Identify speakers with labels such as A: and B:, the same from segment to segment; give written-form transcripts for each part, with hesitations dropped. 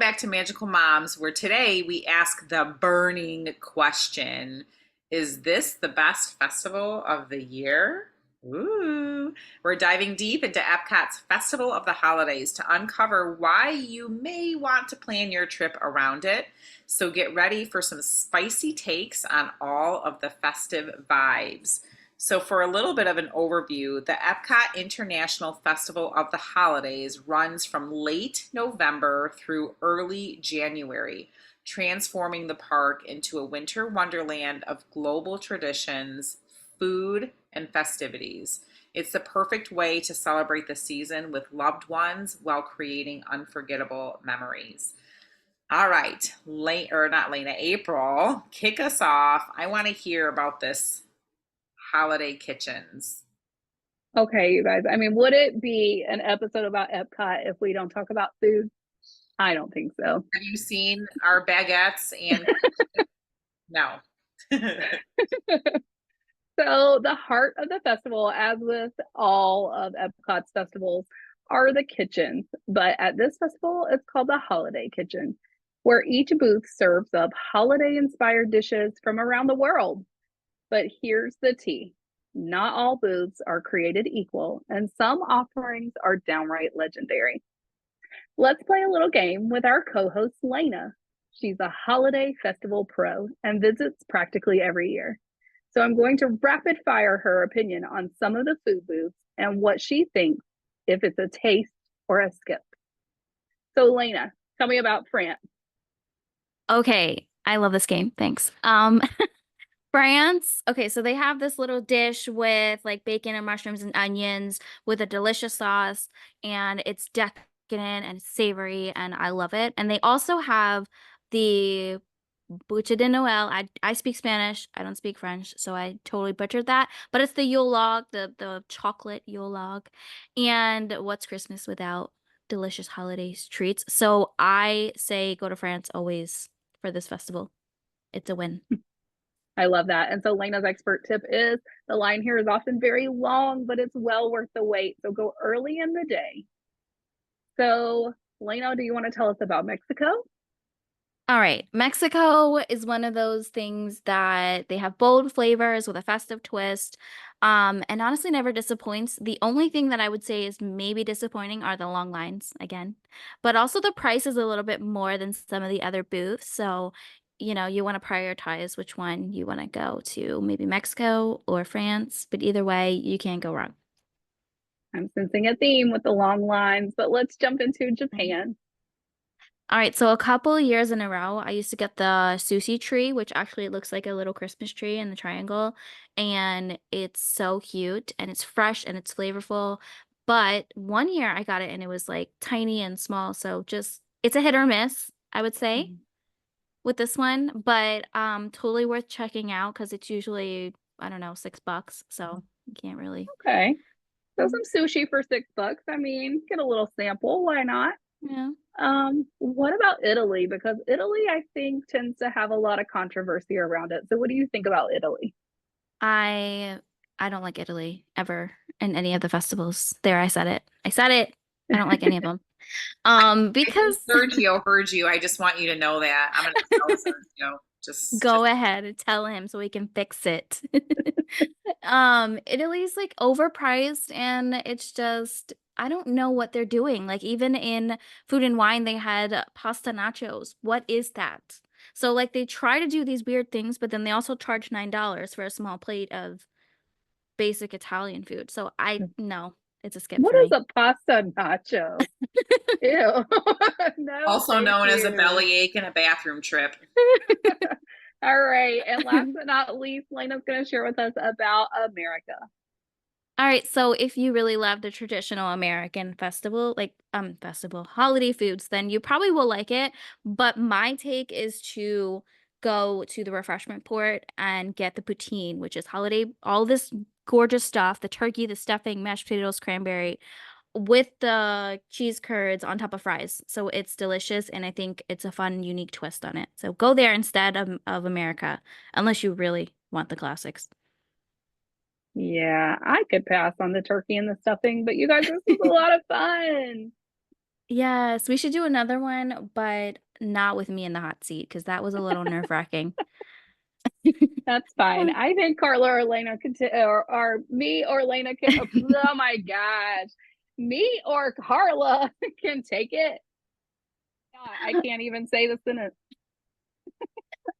A: back to Magical Moms, where today we ask the burning question. Is this the best festival of the year? Ooh. We're diving deep into Epcot's Festival of the Holidays to uncover why you may want to plan your trip around it. So get ready for some spicy takes on all of the festive vibes. So, for a little bit of an overview, the Epcot International Festival of the Holidays runs from late November through early January, transforming the park into a winter wonderland of global traditions, food, and festivities. It's the perfect way to celebrate the season with loved ones while creating unforgettable memories. All right, not Lena, April, kick us off. I want to hear about this holiday kitchens.
B: Okay, you guys. I mean, would it be an episode about Epcot if we don't talk about food? I don't think so.
A: Have you seen our baguettes and no?
B: So, the heart of the festival, as with all of Epcot's festivals, are the kitchens. But at this festival, it's called the Holiday Kitchen, where each booth serves up holiday inspired dishes from around the world. But here's the tea: not all booths are created equal, and some offerings are downright legendary. Let's play a little game with our co host, Lena. She's a holiday festival pro and visits practically every year. So I'm going to rapid fire her opinion on some of the food booths and what she thinks, if it's a taste or a skip. So, Lena, tell me about France.
C: Okay, I love this game. Thanks. France. Okay, so they have this little dish with like bacon and mushrooms and onions with a delicious sauce, and it's decadent and savory, and I love it. And they also have the Bucha de Noel. I speak Spanish. I don't speak French, so I totally butchered that. But it's the Yule log, the chocolate Yule log. And what's Christmas without delicious holiday treats? So I say go to France always for this festival. It's a win.
B: I love that. And so, Lena's expert tip is the line here is often very long, but it's well worth the wait. So, go early in the day. So, Lena, do you want to tell us about Mexico?
C: All right. Mexico is one of those things that they have bold flavors with a festive twist. And honestly never disappoints. The only thing that I would say is maybe disappointing are the long lines again. But also the price is a little bit more than some of the other booths. So, you want to prioritize which one you want to go to, maybe Mexico or France, but either way, you can't go wrong.
B: I'm sensing a theme with the long lines, but let's jump into
C: Mhm.
B: Japan.
C: All right, so a couple of years in a row, I used to get the sushi tree, which actually looks like a little Christmas tree in the triangle, and it's so cute and it's fresh and it's flavorful. But one year I got it and it was like tiny and small, so just it's a hit or miss, I would say,
B: Mhm.
C: with this one, but totally worth checking out because it's usually, I don't know, $6, so you can't really.
B: Okay. So
C: Mhm.
B: some sushi for $6. I mean, get a little sample. Why not?
C: Yeah.
B: What about Italy? Because Italy, I think, tends to have a lot of controversy around it. So what do you think about Italy?
C: I I don't like Italy ever in any of the festivals. There, I said it. I said it. I don't like any of them.
A: I think
C: Because
A: Sergio heard you. I just want you to know that. I'm gonna tell Sergio. Just
C: go ahead and tell him so we can fix it. Italy's like overpriced and it's just I don't know what they're doing. Like even in Food and Wine they had pasta nachos. What is that? So like they try to do these weird things, but then they also charge $9 for a small plate of basic Italian food. So I no, it's a skip
B: What
C: for
B: is
C: me.
B: a pasta nacho? Ew. No,
A: also
B: thank
A: known as a
B: you.
A: bellyache and a bathroom trip.
B: All right. And last but not least, Lena's going to share with us about America.
C: All right, so if you really love the traditional American festival, like festival holiday foods, then you probably will like it. But my take is to go to the refreshment port and get the poutine, which is holiday, all this gorgeous stuff, the turkey, the stuffing, mashed potatoes, cranberry, with the cheese curds on top of fries. So it's delicious, and I think it's a fun, unique twist on it. So go there instead of America, unless you really want the classics.
B: Yeah, I could pass on the turkey and the stuffing, but you guys, this was a lot of fun.
C: Yes, we should do another one, but not with me in the hot seat because that was a little nerve-wracking.
B: That's fine. I think Carla or Elena could, or me or Elena can. Oh my gosh, me or Carla can take it. I can't even say the sentence.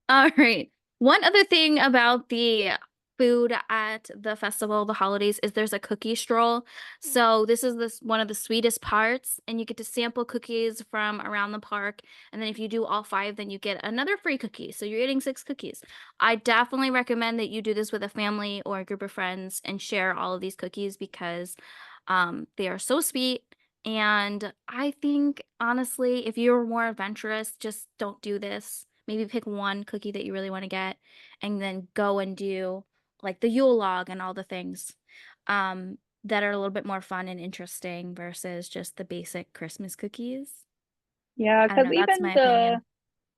C: All right. One other thing about the food at the festival, the holidays, is there's a cookie stroll. So this one of the sweetest parts, and you get to sample cookies from around the park. And then if you do all five, then you get another free cookie. So you're eating six cookies. I definitely recommend that you do this with a family or a group of friends and share all of these cookies because they are so sweet. And I think honestly, if you're more adventurous, just don't do this. Maybe pick one cookie that you really want to get and then go and do like the Yule log and all the things that are a little bit more fun and interesting versus just the basic Christmas cookies.
B: Yeah,
C: I don't
B: because
C: know. That's my opinion.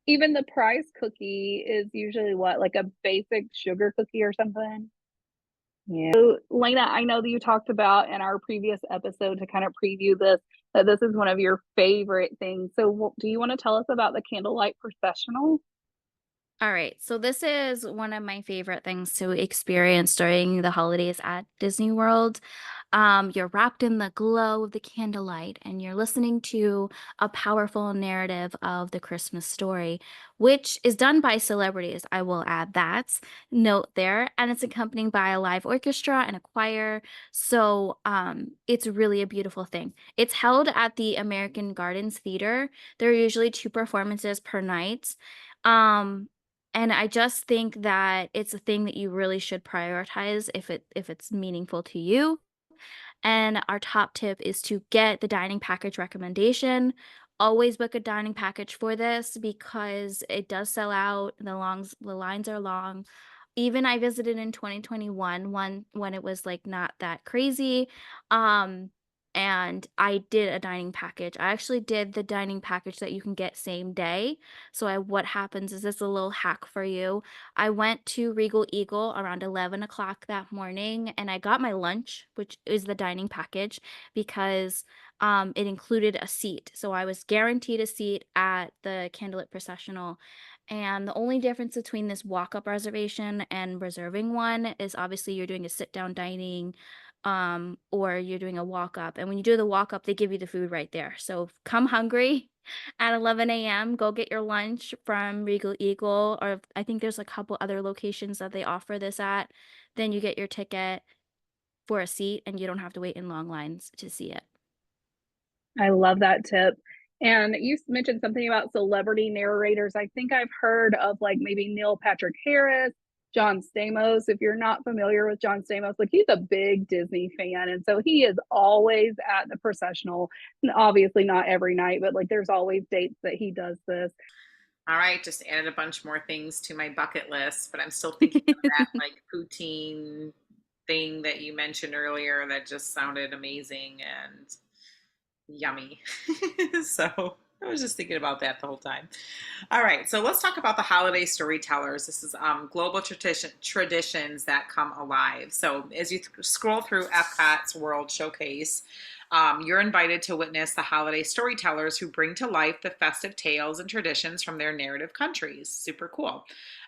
B: even the prize cookie is usually what, like a basic sugar cookie or something. Yeah. So, Lena, I know that you talked about in our previous episode to kind of preview this, that this is one of your favorite things. So, do you want to tell us about the Candlelight Processional?
C: All right. So this is one of my favorite things to experience during the holidays at Disney World. You're wrapped in the glow of the candlelight and you're listening to a powerful narrative of the Christmas story, which is done by celebrities. I will add that note there. And it's accompanied by a live orchestra and a choir. So it's really a beautiful thing. It's held at the American Gardens Theater. There are usually two performances per night. Um, and I just think that it's a thing that you really should prioritize if it's meaningful to you. And our top tip is to get the dining package recommendation. Always book a dining package for this because it does sell out. The lines are long. Even I visited in 2021 when it was like not that crazy. Um and I did a dining package. I actually did the dining package that you can get same day. So what happens is this a little hack for you. I went to Regal Eagle around 11 o'clock that morning and I got my lunch, which is the dining package, because it included a seat. So I was guaranteed a seat at the Candlelit Processional. And the only difference between this walk up reservation and reserving one is obviously you're doing a sit down dining or you're doing a walk up. And when you do the walk up, they give you the food right there. So come hungry at 11 a.m. Go get your lunch from Regal Eagle, or I think there's a couple other locations that they offer this at. Then you get your ticket for a seat, and you don't have to wait in long lines to see it.
B: I love that tip. And you mentioned something about celebrity narrators. I think I've heard of like maybe Neil Patrick Harris, John Stamos. If you're not familiar with John Stamos, like he's a big Disney fan. And so he is always at the processional. And obviously not every night, but like there's always dates that he does this.
A: All right, just added a bunch more things to my bucket list, but I'm still thinking of that like poutine thing that you mentioned earlier that just sounded amazing and yummy. So I was just thinking about that the whole time. All right, so let's talk about the holiday storytellers. This is global traditions that come alive. So as you scroll through Epcot's World Showcase, you're invited to witness the holiday storytellers who bring to life the festive tales and traditions from their narrative countries. Super cool.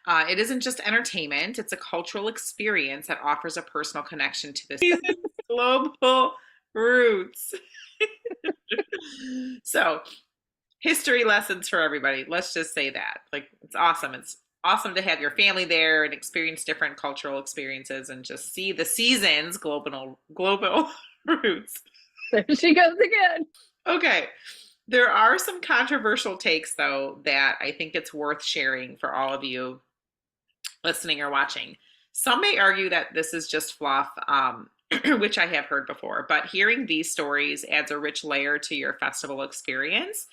A: It isn't just entertainment, it's a cultural experience that offers a personal connection to the season's global roots. So, history lessons for everybody. Let's just say that. Like, it's awesome. It's awesome to have your family there and experience different cultural experiences and just see the seasons global roots.
B: There she goes again.
A: Okay. There are some controversial takes though that I think it's worth sharing for all of you listening or watching. Some may argue that this is just fluff, which I have heard before, but hearing these stories adds a rich layer to your festival experience.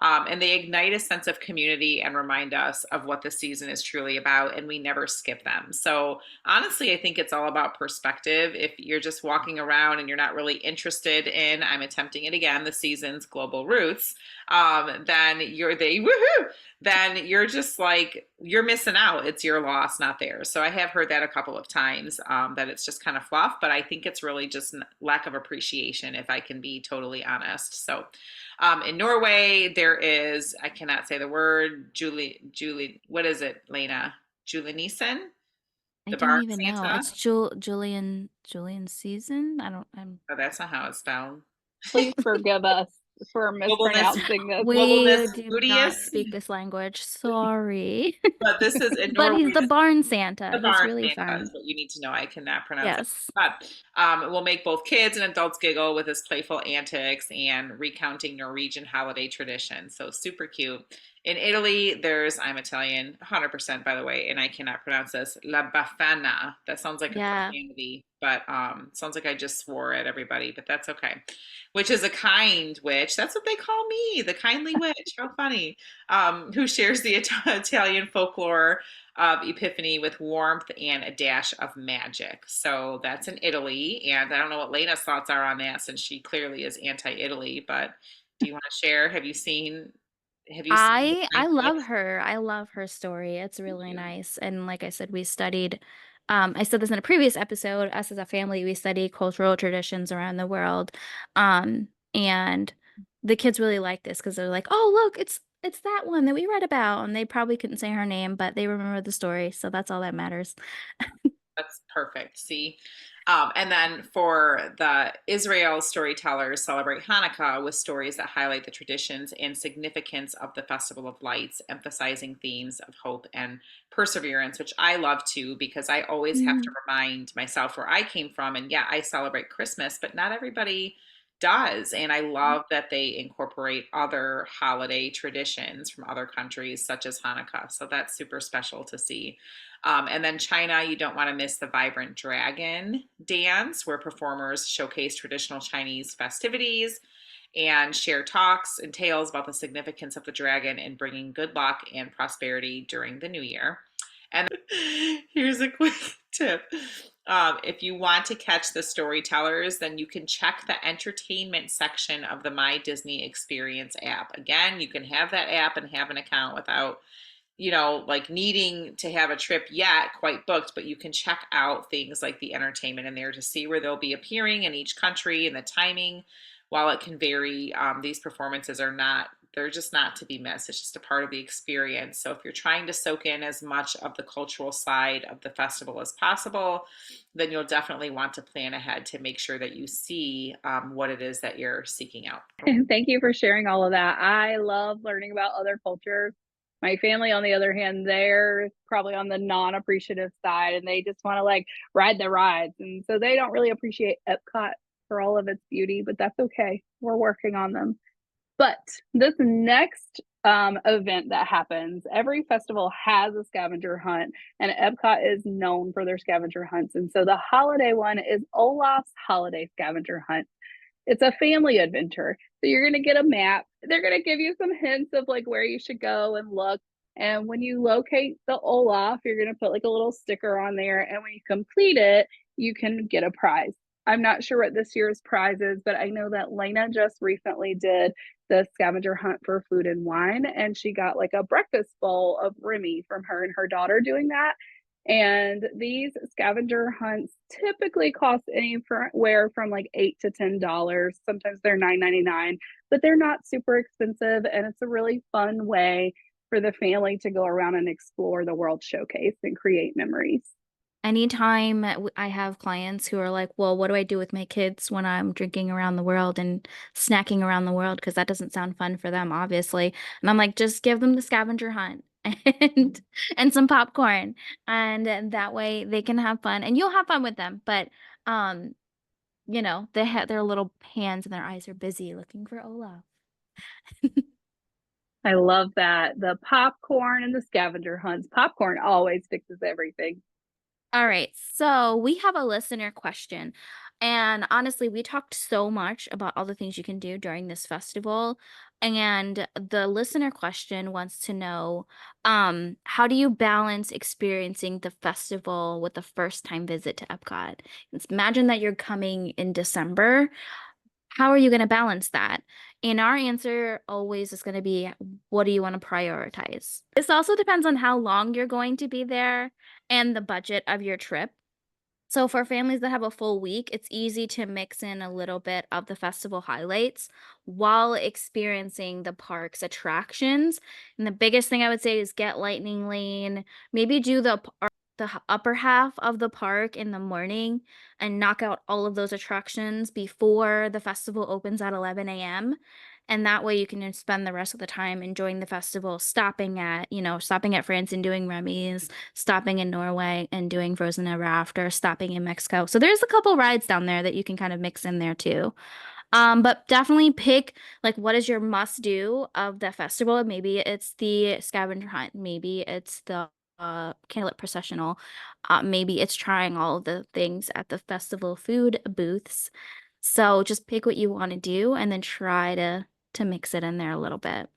A: And they ignite a sense of community and remind us of what the season is truly about, and we never skip them. So, honestly, I think it's all about perspective. If you're just walking around and you're not really interested in, I'm attempting it again, the season's global roots, then you're just like you're missing out. It's your loss, not theirs. So I have heard that a couple of times, that it's just kind of fluff, but I think it's really just lack of appreciation, if I can be totally honest. So in Norway, there is, I cannot say the word, what is it, Lena? Julenissen,
C: I
A: the
C: don't
A: barn
C: even know.
A: Santa.
C: It's Julian season. I don't. I'm.
A: Oh, that's not how it's spelled.
B: Please forgive us for
A: Globalness,
B: mispronouncing this.
A: globalness
C: We do not
A: Budius,
C: speak this language. Sorry.
A: but this is in
C: But he's
A: Norway.
C: the barn Santa.
A: The
C: He's
A: barn
C: really
A: Santa is
C: fun.
A: what you need to know. I cannot pronounce it.
C: Yes.
A: But it will make both kids and adults giggle with his playful antics and recounting Norwegian holiday traditions. So super cute. In Italy, I'm Italian, 100% by the way, and I cannot pronounce this. La Befana. That sounds like a
C: Yeah.
A: profanity, but sounds like I just swore at everybody, but that's okay. Which is a kind witch. That's what they call me, the kindly witch. How funny. Who shares the Italian folklore of Epiphany with warmth and a dash of magic. So that's in Italy. And I don't know what Lena's thoughts are on that, since she clearly is anti-Italy, but do you want to share? Have you seen the
C: I
A: kind
C: love
A: list?
C: her. I love her story. It's
A: Thank
C: really
A: you.
C: nice. And like I said, we studied I said this in a previous episode, us as a family, we study cultural traditions around the world. And the kids really like this because they're like, "Oh, look, it's that one that we read about." And they probably couldn't say her name, but they remember the story, so that's all that matters.
A: That's perfect. See? And then for the Israel storytellers celebrate Hanukkah with stories that highlight the traditions and significance of the Festival of Lights, emphasizing themes of hope and perseverance, which I love too, because I always have to
C: Mhm.
A: remind myself where I came from. And yeah, I celebrate Christmas, but not everybody does. And I love that they incorporate other holiday traditions from other countries, such as Hanukkah. So that's super special to see. And then China, you don't want to miss the vibrant dragon dance, where performers showcase traditional Chinese festivities and share talks and tales about the significance of the dragon in bringing good luck and prosperity during the new year. And here's a quick tip. If you want to catch the storytellers, then you can check the entertainment section of the My Disney Experience app. Again, you can have that app and have an account without like needing to have a trip yet quite booked, but you can check out things like the entertainment in there to see where they'll be appearing in each country and the timing. While it can vary, these performances they're just not to be missed. It's just a part of the experience. So if you're trying to soak in as much of the cultural side of the festival as possible, then you'll definitely want to plan ahead to make sure that you see what it is that you're seeking out.
B: Thank you for sharing all of that. I love learning about other cultures. My family, on the other hand, they're probably on the non-appreciative side and they just want to like ride the rides. And so they don't really appreciate Epcot for all of its beauty, but that's okay. We're working on them. But this next event that happens, every festival has a scavenger hunt, and Epcot is known for their scavenger hunts. And so the holiday one is Olaf's Holiday Scavenger Hunt. It's a family adventure. So you're going to get a map. They're going to give you some hints of like where you should go and look. And when you locate the Olaf, you're going to put like a little sticker on there. And when you complete it, you can get a prize. I'm not sure what this year's prize is, but I know that Lena just recently did the scavenger hunt for food and wine. And she got like a breakfast bowl of Remy from her and her daughter doing that. And these scavenger hunts typically cost anywhere from like $8 to $10. Sometimes they're $9.99, but they're not super expensive. And it's a really fun way for the family to go around and explore the World Showcase and create memories.
C: Anytime I have clients who are like, "Well, what do I do with my kids when I'm drinking around the world and snacking around the world?" Because that doesn't sound fun for them, obviously. And I'm like, just give them the scavenger hunt and some popcorn, and that way they can have fun, and you'll have fun with them. But they have their little hands and their eyes are busy looking for Olaf.
B: I love that. The popcorn and the scavenger hunts. Popcorn always fixes everything.
C: All right, so we have a listener question. And honestly, we talked so much about all the things you can do during this festival. And the listener question wants to know, how do you balance experiencing the festival with a first time visit to Epcot? Imagine that you're coming in December. how are you going to balance that? And our answer always is going to be, what do you want to prioritize? This also depends on how long you're going to be there and the budget of your trip. So for families that have a full week, it's easy to mix in a little bit of the festival highlights while experiencing the park's attractions. And the biggest thing I would say is get Lightning Lane, maybe do the upper half of the park in the morning and knock out all of those attractions before the festival opens at 11 a.m. And that way you can just spend the rest of the time enjoying the festival, stopping at France and doing Remy's, stopping in Norway and doing Frozen Ever After, stopping in Mexico. So there's a couple rides down there that you can kind of mix in there too. But definitely pick like what is your must do of the festival. Maybe it's the scavenger hunt, maybe it's the Candlelight Processional, maybe it's trying all of the things at the festival food booths. So just pick what you want to do and then try to mix it in there a little bit.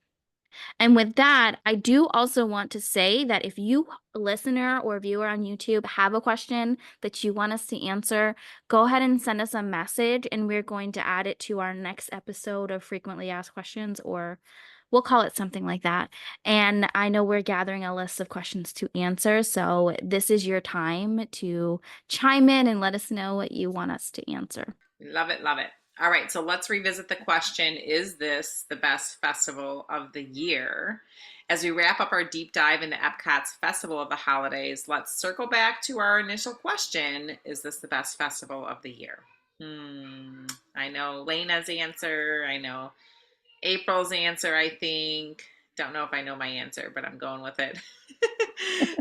C: And with that, I do also want to say that if you, listener or viewer on YouTube, have a question that you want us to answer, go ahead and send us a message, and we're going to add it to our next episode of Frequently Asked Questions, or we'll call it something like that. And I know we're gathering a list of questions to answer, so this is your time to chime in and let us know what you want us to answer.
A: Love it, love it. All right, so let's revisit the question, is this the best festival of the year? As we wrap up our deep dive into Epcot's Festival of the Holidays, let's circle back to our initial question, is this the best festival of the year? I know Lena's answer, I know April's answer, I think. Don't know if I know my answer, but I'm going with it.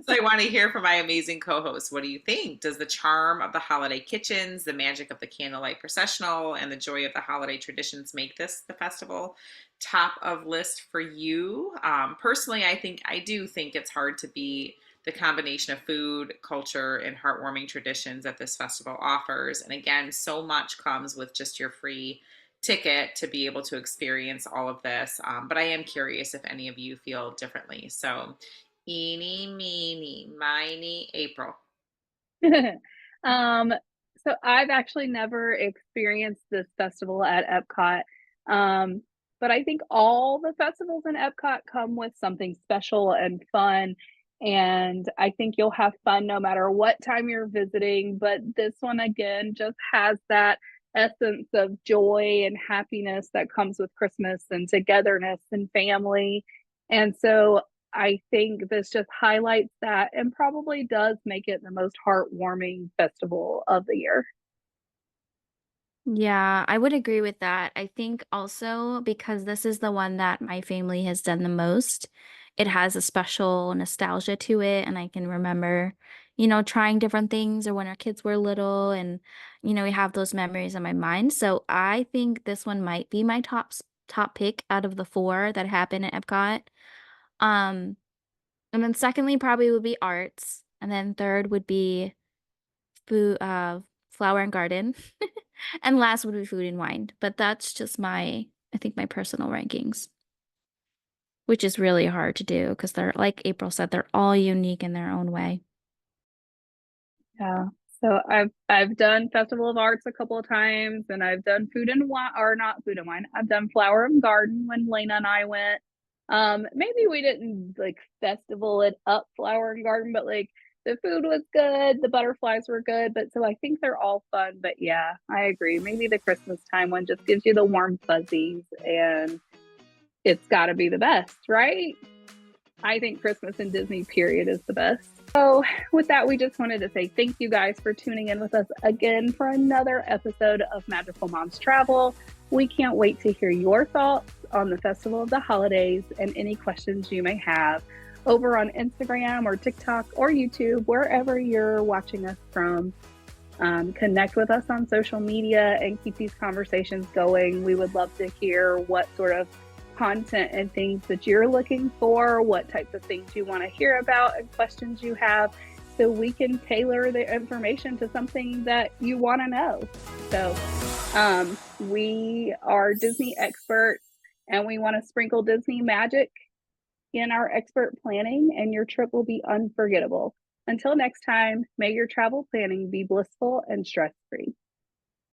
A: So I want to hear from my amazing co-hosts. What do you think? Does the charm of the holiday kitchens, the magic of the Candlelight Processional, and the joy of the holiday traditions make this the festival top of list for you? Personally, I do think it's hard to beat the combination of food, culture, and heartwarming traditions that this festival offers. And again, so much comes with just your free ticket to be able to experience all of this. But I am curious if any of you feel differently. So, eeny, meeny, miny, April.
B: um, so I've actually never experienced this festival at Epcot. But I think all the festivals in Epcot come with something special and fun. And I think you'll have fun no matter what time you're visiting. But this one, again, just has that essence of joy and happiness that comes with Christmas and togetherness and family. And so I think this just highlights that and probably does make it the most heartwarming festival of the year.
C: Yeah, I would agree with that. I think also because this is the one that my family has done the most, it has a special nostalgia to it. And I can remember, trying different things or when our kids were little and, we have those memories in my mind. So I think this one might be my top pick out of the four that happen at Epcot. Um, and then secondly, probably would be arts. And then third would be food, flower and garden. And last would be food and wine. But that's just I think my personal rankings, which is really hard to do because they're, like April said, they're all unique in their own way.
B: Yeah. So I've done Festival of Arts a couple of times, and I've done food and wine, or not food and wine. I've done Flower and Garden when Lena and I went. Maybe we didn't like festival it up Flower and Garden, but like the food was good, the butterflies were good, but so I think they're all fun. But yeah, I agree. Maybe the Christmas time one just gives you the warm fuzzies, and it's got to be the best, right? I think Christmas and Disney period is the best. So with that, we just wanted to say thank you guys for tuning in with us again for another episode of Magical Moms Travel. We can't wait to hear your thoughts on the Festival of the Holidays and any questions you may have over on Instagram or TikTok or YouTube, wherever you're watching us from. Connect with us on social media and keep these conversations going. We would love to hear what sort of content and things that you're looking for, what types of things you want to hear about and questions you have, so we can tailor the information to something that you want to know. So we are Disney experts, and we want to sprinkle Disney magic in our expert planning, and your trip will be unforgettable. Until next time, may your travel planning be blissful and stress-free.